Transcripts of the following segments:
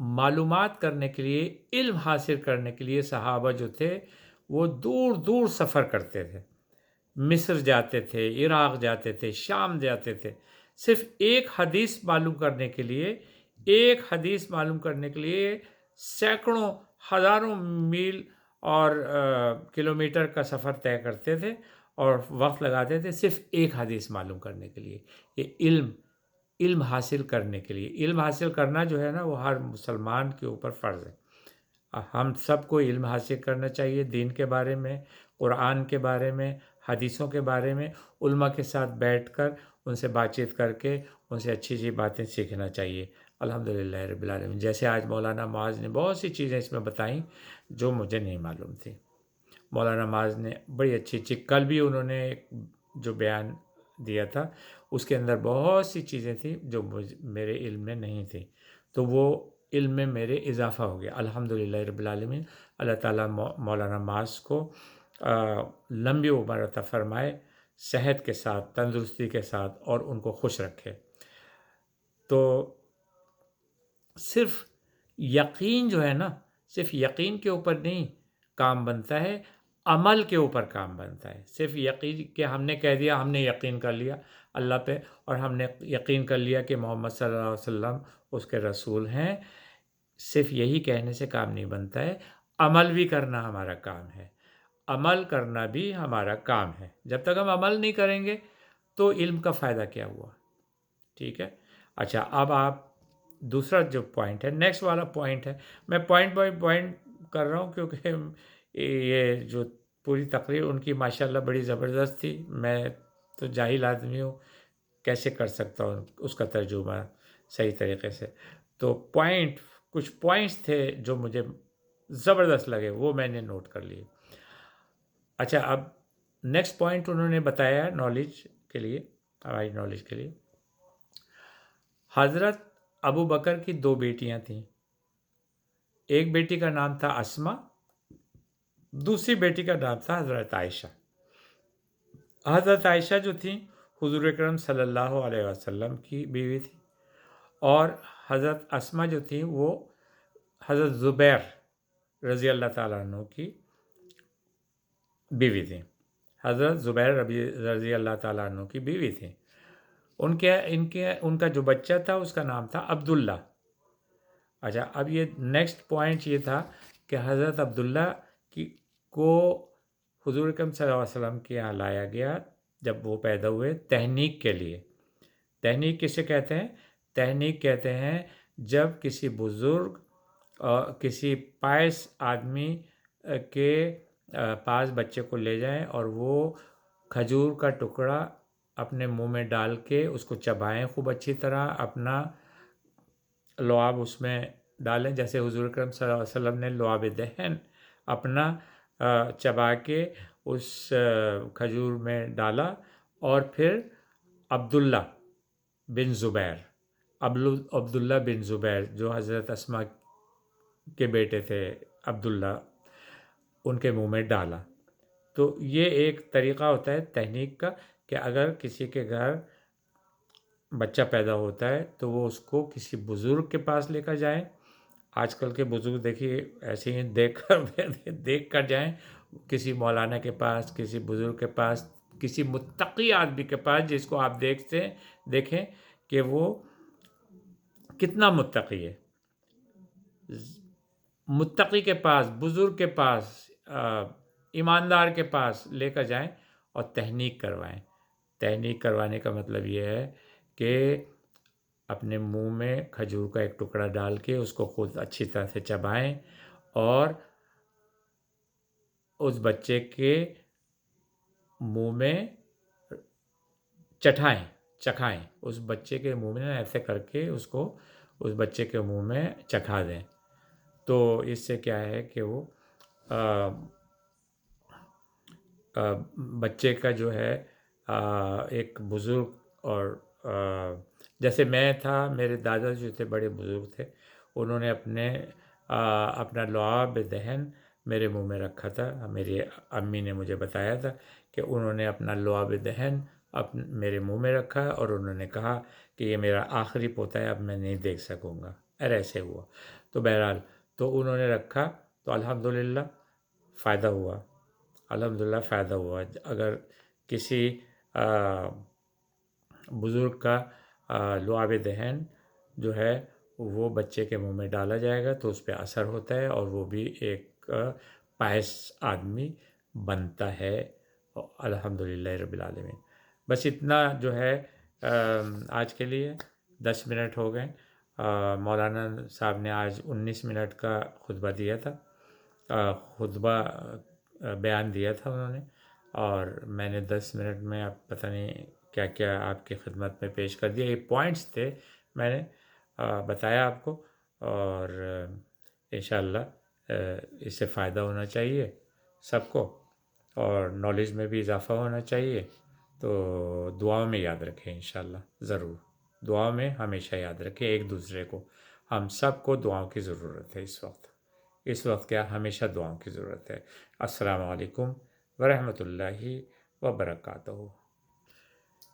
معلومات کرنے کے لیے، علم حاصل کرنے کے لیے صحابہ جو تھے وہ دور دور سفر کرتے تھے، مصر جاتے تھے، عراق جاتے تھے، شام جاتے تھے، صرف ایک حدیث معلوم کرنے کے لیے، ایک حدیث معلوم کرنے کے لیے سینکڑوں ہزاروں میل اور کلومیٹر کا سفر طے کرتے تھے اور وقت لگاتے تھے صرف ایک حدیث معلوم کرنے کے لیے۔ یہ علم حاصل کرنے کے لیے، علم حاصل کرنا جو ہے نا وہ ہر مسلمان کے اوپر فرض ہے۔ ہم سب کو علم حاصل کرنا چاہیے دین کے بارے میں، قرآن کے بارے میں، حدیثوں کے بارے میں، علماء کے ساتھ بیٹھ کر ان سے بات چیت کر کے ان سے اچھی اچھی باتیں سیکھنا چاہیے۔ الحمدللہ رب العالمین۔ جیسے آج مولانا معاذ نے بہت سی چیزیں اس میں بتائیں جو مجھے نہیں معلوم تھی۔ مولانا معاذ نے بڑی اچھی کل بھی انہوں نے ایک جو بیان دیا تھا اس کے اندر بہت سی چیزیں تھیں جو میرے علم میں نہیں تھیں، تو وہ علم میں میرے اضافہ ہو گیا۔ الحمدللہ رب العالمین۔ اللہ تعالیٰ مولانا معاذ کو لمبی عمر عطا فرمائے، صحت کے ساتھ، تندرستی کے ساتھ، اور ان کو خوش رکھے۔ تو صرف یقین جو ہے نا، صرف یقین کے اوپر نہیں کام بنتا ہے، عمل کے اوپر کام بنتا ہے۔ صرف یقین کہ ہم نے کہہ دیا، ہم نے یقین کر لیا اللہ پہ، اور ہم نے یقین کر لیا کہ محمد صلی اللہ علیہ وسلم اس کے رسول ہیں، صرف یہی کہنے سے کام نہیں بنتا ہے، عمل بھی کرنا ہمارا کام ہے۔ عمل کرنا بھی ہمارا کام ہے۔ جب تک ہم عمل نہیں کریں گے تو علم کا فائدہ کیا ہوا؟ ٹھیک ہے۔ اچھا، اب آپ دوسرا جو پوائنٹ ہے، نیکسٹ والا پوائنٹ ہے، میں پوائنٹ بائی پوائنٹ کر رہا ہوں کیونکہ یہ جو پوری تقریر ان کی ماشاءاللہ بڑی زبردست تھی، میں تو جاہل آدمی ہوں، کیسے کر سکتا ہوں اس کا ترجمہ صحیح طریقے سے۔ تو کچھ پوائنٹس تھے جو مجھے زبردست لگے، وہ میں نے نوٹ کر لیے۔ اچھا، اب نیکسٹ پوائنٹ انہوں نے بتایا نالج کے لیے، ہماری نالج کے لیے۔ حضرت ابو بکر کی 2 بیٹیاں تھیں، ایک بیٹی کا نام تھا اسما، دوسری بیٹی کا نام تھا حضرت عائشہ۔ حضرت عائشہ جو تھیں حضور اکرم صلی اللہ علیہ وسلم کی بیوی تھی، اور حضرت اسما جو تھیں وہ حضرت زبیر رضی اللہ تعالیٰ عنہ کی بیوی تھیں۔ حضرت زبیر رضی اللہ تعالیٰ عنہ کی بیوی تھیں۔ ان کا جو بچہ تھا اس کا نام تھا عبداللہ۔ اچھا، اب یہ نیکسٹ پوائنٹ یہ تھا کہ حضرت عبداللہ کو حضور اکرم صلی اللہ علیہ وسلم کے یہاں لایا گیا جب وہ پیدا ہوئے، تہنیک کے لیے۔ تہنیک کسے کہتے ہیں؟ تہنیک کہتے ہیں جب کسی بزرگ اور کسی پائس آدمی کے پاس بچے کو لے جائیں اور وہ کھجور کا ٹکڑا اپنے منہ میں ڈال کے اس کو چبائیں خوب اچھی طرح، اپنا لعاب اس میں ڈالیں، جیسے حضور اکرم صلی اللہ علیہ وسلم نے لعاب دہن اپنا چبا کے اس کھجور میں ڈالا، اور پھر عبداللہ بن زبیر جو حضرت اسما کے بیٹے تھے عبداللہ، ان کے منہ میں ڈالا۔ تو یہ ایک طریقہ ہوتا ہے تہنیک کا کہ اگر کسی کے گھر بچہ پیدا ہوتا ہے تو وہ اس کو کسی بزرگ کے پاس لے کر جائیں۔ آج کل کے بزرگ دیکھیے ایسے ہی دیکھ کر جائیں کسی مولانا کے پاس، کسی بزرگ کے پاس، کسی متقی آدمی کے پاس جس کو آپ دیکھیں کہ وہ کتنا متقی ہے۔ متقی کے پاس، بزرگ کے پاس، ایماندار کے پاس لے کر جائیں اور تہنیک کروائیں۔ تہنیک کروانے کا مطلب یہ ہے کہ اپنے منہ میں کھجور کا ایک ٹکڑا ڈال کے اس کو خود اچھی طرح سے چبائیں اور اس بچے کے منہ میں چکھائیں، اس بچے کے منہ میں ایسے کر کے اس بچے کے منہ میں چکھا دیں۔ تو اس سے کیا ہے کہ وہ بچے کا جو ہے ایک بزرگ، اور جیسے میں تھا، میرے دادا جو تھے بڑے بزرگ تھے، انہوں نے اپنا لعاب دہن میرے منہ میں رکھا تھا۔ میری امی نے مجھے بتایا تھا کہ انہوں نے اپنا لعاب دہن میرے منہ میں رکھا اور انہوں نے کہا کہ یہ میرا آخری پوتا ہے، اب میں نہیں دیکھ سکوں گا، اور ایسے ہوا. تو بہرحال تو انہوں نے رکھا تو الحمدللہ فائدہ ہوا، الحمدللہ فائدہ ہوا. اگر کسی بزرگ کا لعاب دہن جو ہے وہ بچے کے منہ میں ڈالا جائے گا تو اس پہ اثر ہوتا ہے اور وہ بھی ایک پائس آدمی بنتا ہے. الحمدللہ رب العالمین. بس اتنا جو ہے آج کے لیے. 10 منٹ ہو گئے. مولانا صاحب نے آج 19 منٹ کا خطبہ دیا تھا، خطبہ بیان دیا تھا انہوں نے، اور میں نے 10 منٹ میں اب پتہ نہیں کیا کیا آپ کی خدمت میں پیش کر دیا. یہ پوائنٹس تھے میں نے بتایا آپ کو، اور انشاءاللہ اس سے فائدہ ہونا چاہیے سب کو، اور نالج میں بھی اضافہ ہونا چاہیے. تو دعاؤں میں یاد رکھیں انشاءاللہ، ضرور دعاؤں میں ہمیشہ یاد رکھیں ایک دوسرے کو. ہم سب کو دعاؤں کی ضرورت ہے اس وقت کیا ہمیشہ دعاؤں کی ضرورت ہے. السلام علیکم ورحمۃ اللہ وبرکاتہ.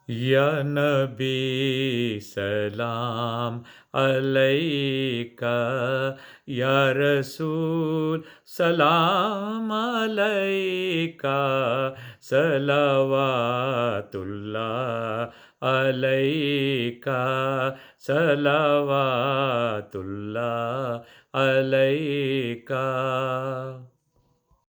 یا نبی سلام علیکہ، یا رسول سلام علیکہ، صلوات اللہ علیکہ، صلوات اللہ علیکہ.